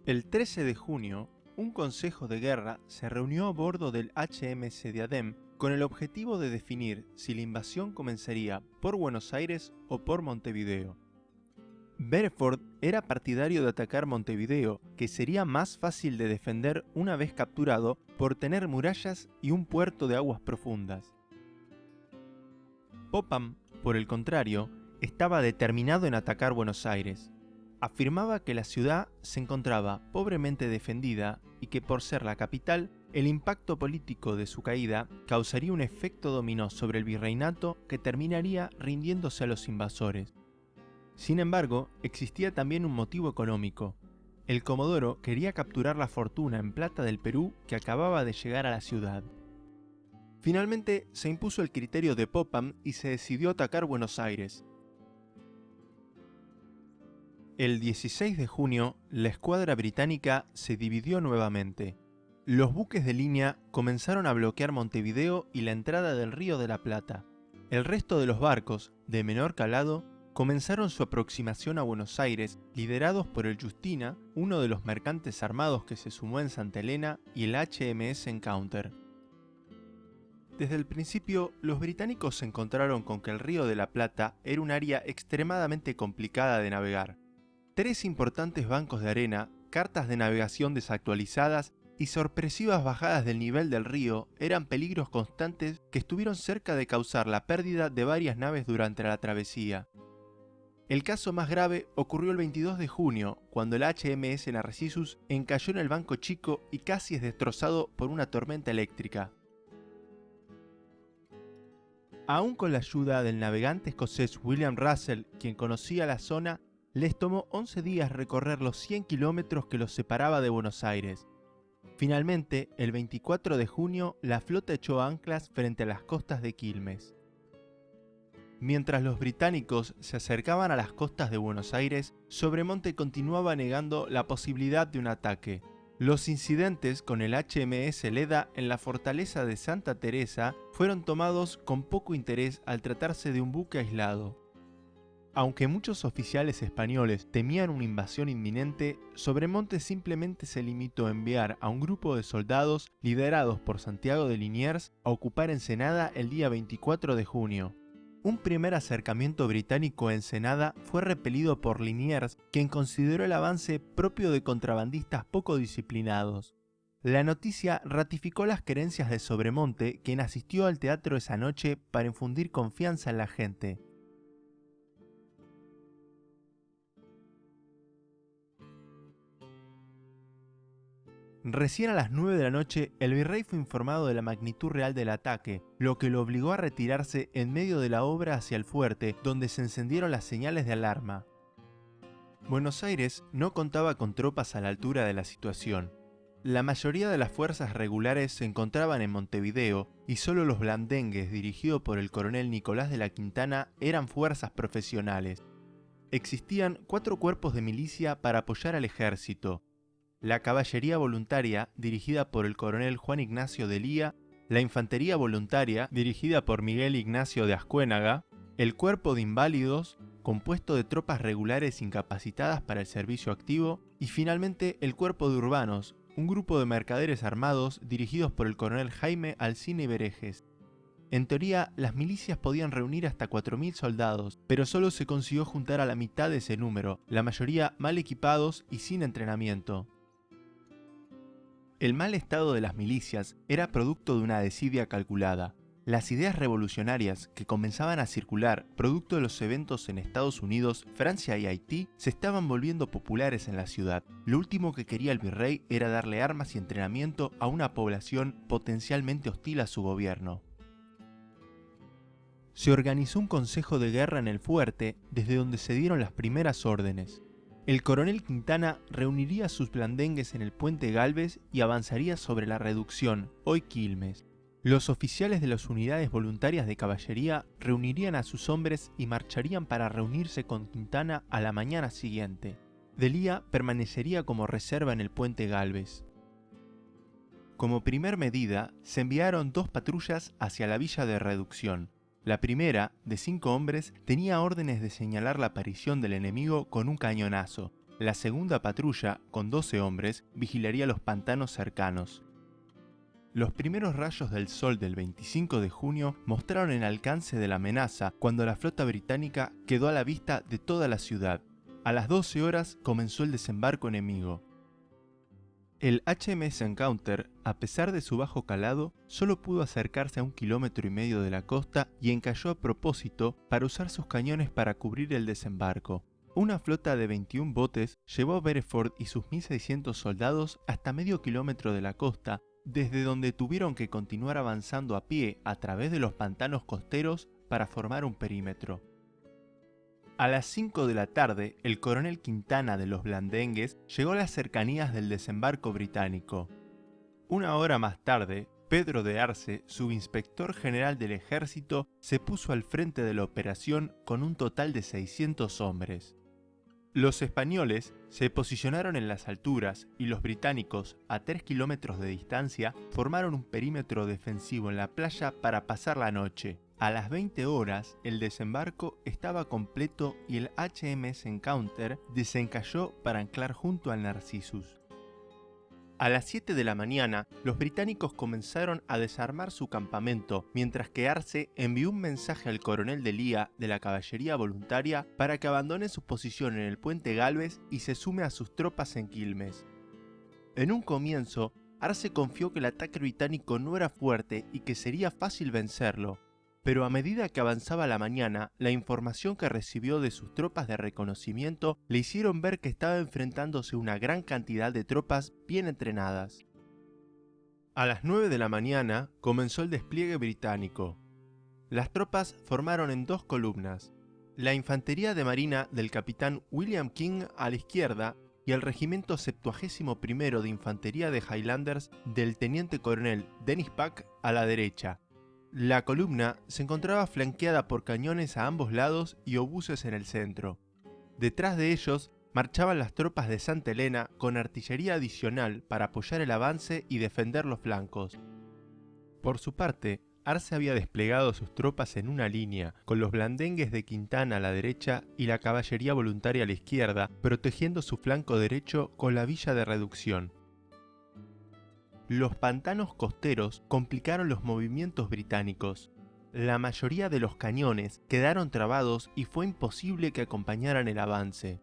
El 13 de junio, un consejo de guerra se reunió a bordo del HMS Diadem con el objetivo de definir si la invasión comenzaría por Buenos Aires o por Montevideo. Beresford era partidario de atacar Montevideo, que sería más fácil de defender una vez capturado por tener murallas y un puerto de aguas profundas. Popham, por el contrario, estaba determinado en atacar Buenos Aires. Afirmaba que la ciudad se encontraba pobremente defendida y que por ser la capital, el impacto político de su caída causaría un efecto dominó sobre el virreinato que terminaría rindiéndose a los invasores. Sin embargo, existía también un motivo económico. El Comodoro quería capturar la fortuna en plata del Perú que acababa de llegar a la ciudad. Finalmente, se impuso el criterio de Popham y se decidió atacar Buenos Aires. El 16 de junio, la escuadra británica se dividió nuevamente. Los buques de línea comenzaron a bloquear Montevideo y la entrada del Río de la Plata. El resto de los barcos, de menor calado, comenzaron su aproximación a Buenos Aires, liderados por el Justina, uno de los mercantes armados que se sumó en Santa Elena, y el HMS Encounter. Desde el principio, los británicos se encontraron con que el Río de la Plata era un área extremadamente complicada de navegar. 3 importantes bancos de arena, cartas de navegación desactualizadas y sorpresivas bajadas del nivel del río eran peligros constantes que estuvieron cerca de causar la pérdida de varias naves durante la travesía. El caso más grave ocurrió el 22 de junio, cuando el HMS Narcissus encalló en el Banco Chico y casi es destrozado por una tormenta eléctrica. Aún con la ayuda del navegante escocés William Russell, quien conocía la zona, les tomó 11 días recorrer los 100 kilómetros que los separaba de Buenos Aires. Finalmente, el 24 de junio, la flota echó anclas frente a las costas de Quilmes. Mientras los británicos se acercaban a las costas de Buenos Aires, Sobremonte continuaba negando la posibilidad de un ataque. Los incidentes con el HMS Leda en la fortaleza de Santa Teresa fueron tomados con poco interés al tratarse de un buque aislado. Aunque muchos oficiales españoles temían una invasión inminente, Sobremonte simplemente se limitó a enviar a un grupo de soldados liderados por Santiago de Liniers a ocupar Ensenada el día 24 de junio. Un primer acercamiento británico a Ensenada fue repelido por Liniers, quien consideró el avance propio de contrabandistas poco disciplinados. La noticia ratificó las querencias de Sobremonte, quien asistió al teatro esa noche para infundir confianza en la gente. Recién a las 9 de la noche, el virrey fue informado de la magnitud real del ataque, lo que lo obligó a retirarse en medio de la obra hacia el fuerte, donde se encendieron las señales de alarma. Buenos Aires no contaba con tropas a la altura de la situación. La mayoría de las fuerzas regulares se encontraban en Montevideo y solo los blandengues dirigidos por el coronel Nicolás de la Quintana eran fuerzas profesionales. Existían 4 cuerpos de milicia para apoyar al ejército: la caballería voluntaria, dirigida por el coronel Juan Ignacio de Lía, la infantería voluntaria, dirigida por Miguel Ignacio de Ascuénaga, el cuerpo de inválidos, compuesto de tropas regulares incapacitadas para el servicio activo, y finalmente el cuerpo de urbanos, un grupo de mercaderes armados dirigidos por el coronel Jaime Alsina y Berejes. En teoría, las milicias podían reunir hasta 4.000 soldados, pero solo se consiguió juntar a la mitad de ese número, la mayoría mal equipados y sin entrenamiento. El mal estado de las milicias era producto de una desidia calculada. Las ideas revolucionarias que comenzaban a circular producto de los eventos en Estados Unidos, Francia y Haití se estaban volviendo populares en la ciudad. Lo último que quería el virrey era darle armas y entrenamiento a una población potencialmente hostil a su gobierno. Se organizó un consejo de guerra en el fuerte, desde donde se dieron las primeras órdenes. El coronel Quintana reuniría a sus blandengues en el puente Gálvez y avanzaría sobre la reducción, hoy Quilmes. Los oficiales de las unidades voluntarias de caballería reunirían a sus hombres y marcharían para reunirse con Quintana a la mañana siguiente. De Lía permanecería como reserva en el puente Gálvez. Como primer medida, se enviaron 2 patrullas hacia la villa de reducción. La primera, de 5 hombres, tenía órdenes de señalar la aparición del enemigo con un cañonazo. La segunda patrulla, con 12 hombres, vigilaría los pantanos cercanos. Los primeros rayos del sol del 25 de junio mostraron el alcance de la amenaza cuando la flota británica quedó a la vista de toda la ciudad. A las 12 horas comenzó el desembarco enemigo. El HMS Encounter, a pesar de su bajo calado, solo pudo acercarse a 1,5 kilómetros de la costa y encalló a propósito para usar sus cañones para cubrir el desembarco. Una flota de 21 botes llevó a Beresford y sus 1.600 soldados hasta medio kilómetro de la costa, desde donde tuvieron que continuar avanzando a pie a través de los pantanos costeros para formar un perímetro. A las 5 de la tarde, el coronel Quintana de los Blandengues llegó a las cercanías del desembarco británico. Una hora más tarde, Pedro de Arce, subinspector general del ejército, se puso al frente de la operación con un total de 600 hombres. Los españoles se posicionaron en las alturas y los británicos, a 3 kilómetros de distancia, formaron un perímetro defensivo en la playa para pasar la noche. A las 20 horas, el desembarco estaba completo y el HMS Encounter desencalló para anclar junto al Narcissus. A las 7 de la mañana, los británicos comenzaron a desarmar su campamento, mientras que Arce envió un mensaje al coronel de Lía de la caballería voluntaria para que abandone su posición en el puente Galvez y se sume a sus tropas en Quilmes. En un comienzo, Arce confió que el ataque británico no era fuerte y que sería fácil vencerlo, pero a medida que avanzaba la mañana, la información que recibió de sus tropas de reconocimiento le hicieron ver que estaba enfrentándose a una gran cantidad de tropas bien entrenadas. A las 9 de la mañana comenzó el despliegue británico. Las tropas formaron en 2 columnas, la infantería de marina del capitán William King a la izquierda y el regimiento 71º de infantería de Highlanders del teniente coronel Dennis Pack a la derecha. La columna se encontraba flanqueada por cañones a ambos lados y obuses en el centro. Detrás de ellos marchaban las tropas de Santa Elena con artillería adicional para apoyar el avance y defender los flancos. Por su parte, Arce había desplegado sus tropas en una línea, con los blandengues de Quintana a la derecha y la caballería voluntaria a la izquierda, protegiendo su flanco derecho con la villa de reducción. Los pantanos costeros complicaron los movimientos británicos. La mayoría de los cañones quedaron trabados y fue imposible que acompañaran el avance.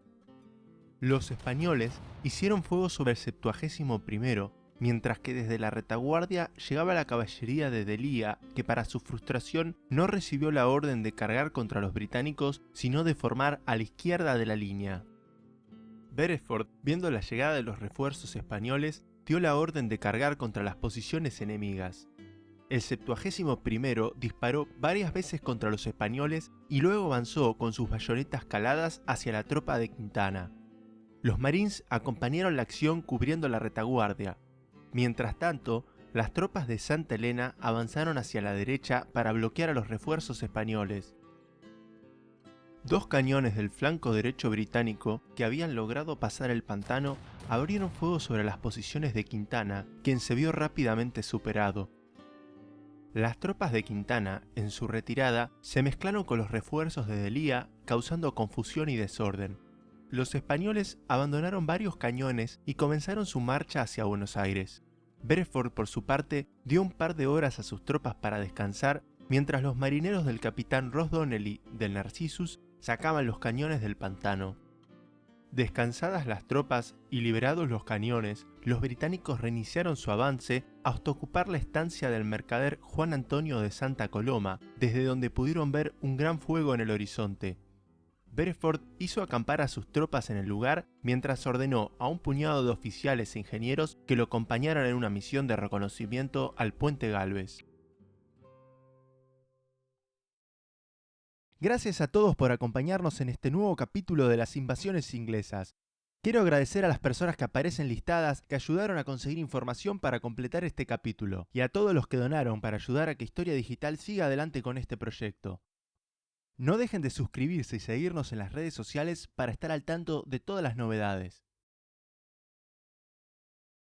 Los españoles hicieron fuego sobre el 71º, mientras que desde la retaguardia llegaba la caballería de Delía, que para su frustración no recibió la orden de cargar contra los británicos, sino de formar a la izquierda de la línea. Beresford, viendo la llegada de los refuerzos españoles, dio la orden de cargar contra las posiciones enemigas. El 71º disparó varias veces contra los españoles y luego avanzó con sus bayonetas caladas hacia la tropa de Quintana. Los Marines acompañaron la acción cubriendo la retaguardia. Mientras tanto, las tropas de Santa Elena avanzaron hacia la derecha para bloquear a los refuerzos españoles. 2 cañones del flanco derecho británico, que habían logrado pasar el pantano, abrieron fuego sobre las posiciones de Quintana, quien se vio rápidamente superado. Las tropas de Quintana, en su retirada, se mezclaron con los refuerzos de Delía, causando confusión y desorden. Los españoles abandonaron varios cañones y comenzaron su marcha hacia Buenos Aires. Beresford, por su parte, dio un par de horas a sus tropas para descansar, mientras los marineros del capitán Ross Donnelly del Narcissus sacaban los cañones del pantano. Descansadas las tropas y liberados los cañones, los británicos reiniciaron su avance hasta ocupar la estancia del mercader Juan Antonio de Santa Coloma, desde donde pudieron ver un gran fuego en el horizonte. Beresford hizo acampar a sus tropas en el lugar mientras ordenó a un puñado de oficiales e ingenieros que lo acompañaran en una misión de reconocimiento al puente Galvez. Gracias a todos por acompañarnos en este nuevo capítulo de las invasiones inglesas. Quiero agradecer a las personas que aparecen listadas que ayudaron a conseguir información para completar este capítulo, y a todos los que donaron para ayudar a que Historia Digital siga adelante con este proyecto. No dejen de suscribirse y seguirnos en las redes sociales para estar al tanto de todas las novedades.